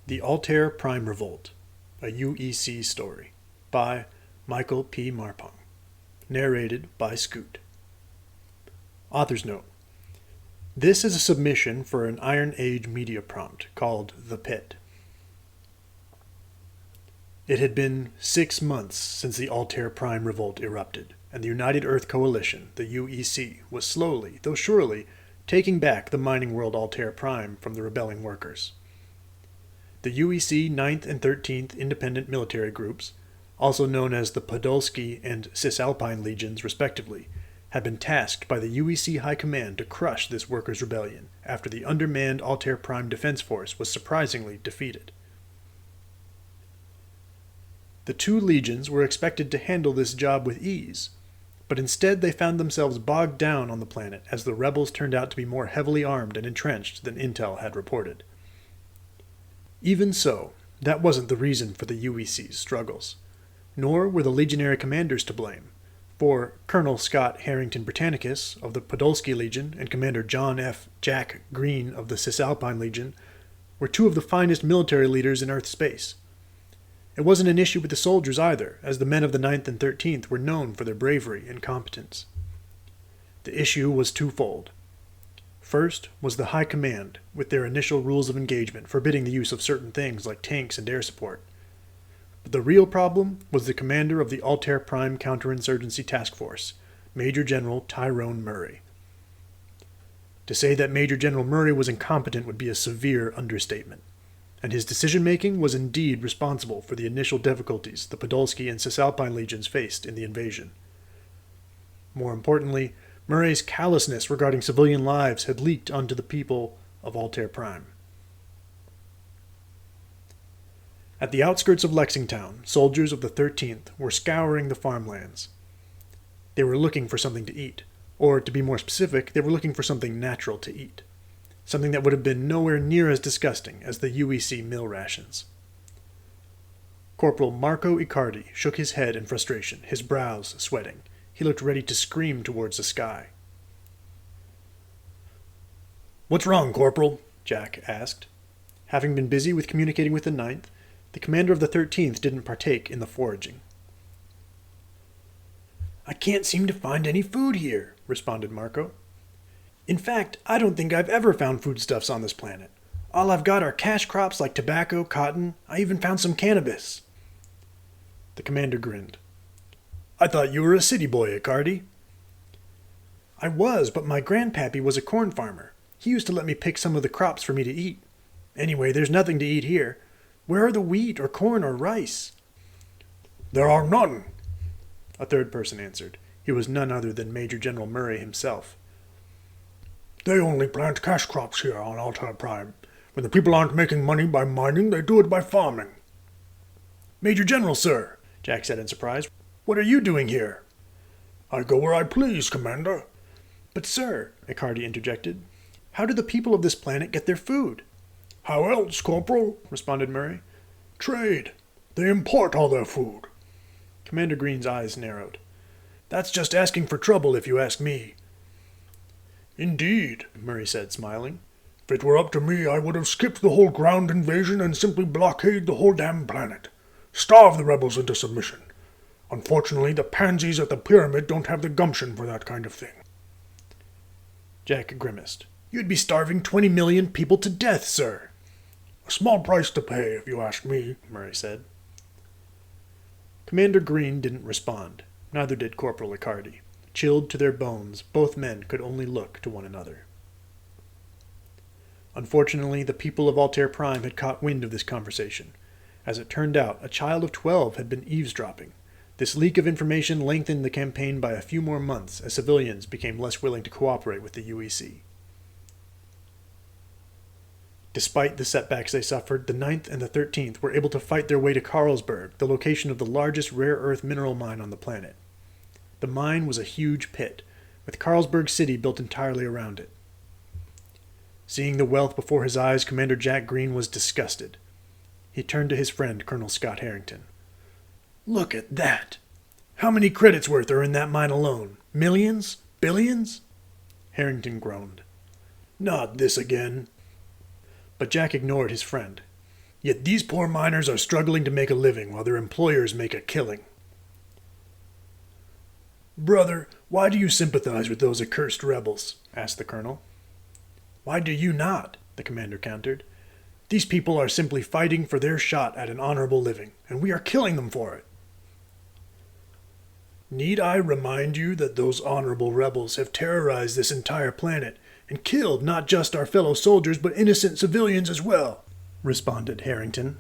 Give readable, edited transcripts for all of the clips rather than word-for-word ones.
The Altair Prime Revolt, a UEC story, by Michael P. Marpong. Narrated by Scoot. Author's note. This is a submission for an Iron Age media prompt called The Pit. It had been 6 months since the Altair Prime Revolt erupted, and the United Earth Coalition, the UEC, was slowly, though surely, taking back the mining world Altair Prime from the rebelling workers. The UEC 9th and 13th Independent Military Groups, also known as the Podolsky and Cisalpine Legions respectively, had been tasked by the UEC High Command to crush this workers' rebellion after the undermanned Altair Prime Defense Force was surprisingly defeated. The two legions were expected to handle this job with ease, but instead they found themselves bogged down on the planet as the rebels turned out to be more heavily armed and entrenched than Intel had reported. Even so, that wasn't the reason for the UEC's struggles, nor were the legionary commanders to blame, for Colonel Scott Harrington Britannicus of the Podolsky Legion and Commander John F. Jack Green of the Cisalpine Legion were two of the finest military leaders in Earth space. It wasn't an issue with the soldiers either, as the men of the 9th and 13th were known for their bravery and competence. The issue was twofold. First was the High Command, with their initial rules of engagement forbidding the use of certain things like tanks and air support. But the real problem was the commander of the Altair Prime Counterinsurgency Task Force, Major General Tyrone Murray. To say that Major General Murray was incompetent would be a severe understatement, and his decision-making was indeed responsible for the initial difficulties the Podolsky and Cisalpine legions faced in the invasion. More importantly, Murray's callousness regarding civilian lives had leaked onto the people of Altair Prime. At the outskirts of Lexington, soldiers of the 13th were scouring the farmlands. They were looking for something to eat, or to be more specific, they were looking for something natural to eat, something that would have been nowhere near as disgusting as the UEC meal rations. Corporal Marco Icardi shook his head in frustration, his brows sweating. He looked ready to scream towards the sky. "What's wrong, Corporal?" Jack asked. Having been busy with communicating with the 9th, the commander of the 13th didn't partake in the foraging. "I can't seem to find any food here," responded Marco. "In fact, I don't think I've ever found foodstuffs on this planet. All I've got are cash crops like tobacco, cotton. I even found some cannabis." The commander grinned. "I thought you were a city boy, Icardi." "I was, but my grandpappy was a corn farmer. He used to let me pick some of the crops for me to eat. Anyway, there's nothing to eat here. Where are the wheat or corn or rice?" "There are none," a third person answered. He was none other than Major General Murray himself. "They only plant cash crops here on Altair Prime. When the people aren't making money by mining, they do it by farming." "Major General, sir," Jack said in surprise, "what are you doing here?" "I go where I please, Commander." "But sir," Icardi interjected, "how do the people of this planet get their food?" "How else, Corporal?" responded Murray. "Trade. They import all their food." Commander Green's eyes narrowed. "That's just asking for trouble, if you ask me." "Indeed," Murray said, smiling. "If it were up to me, I would have skipped the whole ground invasion and simply blockade the whole damn planet. Starve the rebels into submission. Unfortunately, the pansies at the pyramid don't have the gumption for that kind of thing." Jack grimaced. "You'd be starving 20 million people to death, sir." "A small price to pay, if you ask me," Murray said. Commander Green didn't respond. Neither did Corporal Icardi. Chilled to their bones, both men could only look to one another. Unfortunately, the people of Altair Prime had caught wind of this conversation. As it turned out, a child of 12 had been eavesdropping. This leak of information lengthened the campaign by a few more months as civilians became less willing to cooperate with the UEC. Despite the setbacks they suffered, the 9th and the 13th were able to fight their way to Carlsberg, the location of the largest rare earth mineral mine on the planet. The mine was a huge pit, with Carlsberg City built entirely around it. Seeing the wealth before his eyes, Commander Jack Green was disgusted. He turned to his friend, Colonel Scott Harrington. "Look at that! How many credits worth are in that mine alone? Millions? Billions?" Harrington groaned. "Not this again." But Jack ignored his friend. Yet these poor miners are struggling to make a living while their employers make a killing. Brother, why do you sympathize with those accursed rebels? Asked the colonel. Why do you not? The commander countered. These people are simply fighting for their shot at an honorable living, and we are killing them for it. Need I remind you that those honorable rebels have terrorized this entire planet and killed not just our fellow soldiers but innocent civilians as well? Responded Harrington.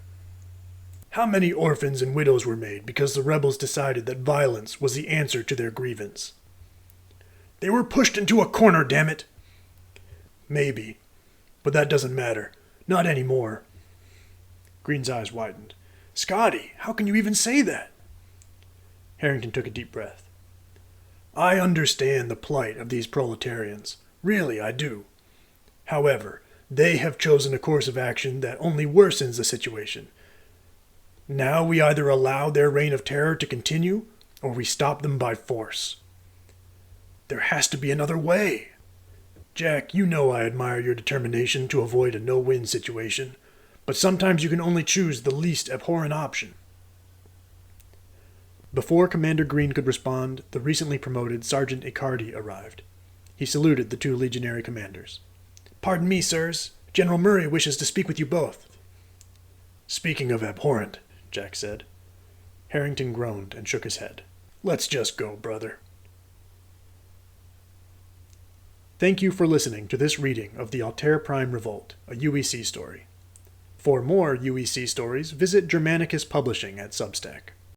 How many orphans and widows were made because the rebels decided that violence was the answer to their grievance? They were pushed into a corner, damn it! Maybe, but that doesn't matter. Not anymore. Green's eyes widened. Scotty, how can you even say that? Harrington took a deep breath. I understand the plight of these proletarians. Really, I do. However, they have chosen a course of action that only worsens the situation. Now we either allow their reign of terror to continue, or we stop them by force. There has to be another way. Jack, you know I admire your determination to avoid a no-win situation, but sometimes you can only choose the least abhorrent option. Before Commander Green could respond, the recently promoted Sergeant Icardi arrived. He saluted the two legionary commanders. Pardon me, sirs. General Murray wishes to speak with you both. Speaking of abhorrent, Jack said. Harrington groaned and shook his head. Let's just go, brother. Thank you for listening to this reading of the Altair Prime Revolt, a UEC story. For more UEC stories, visit Germanicus Publishing at Substack.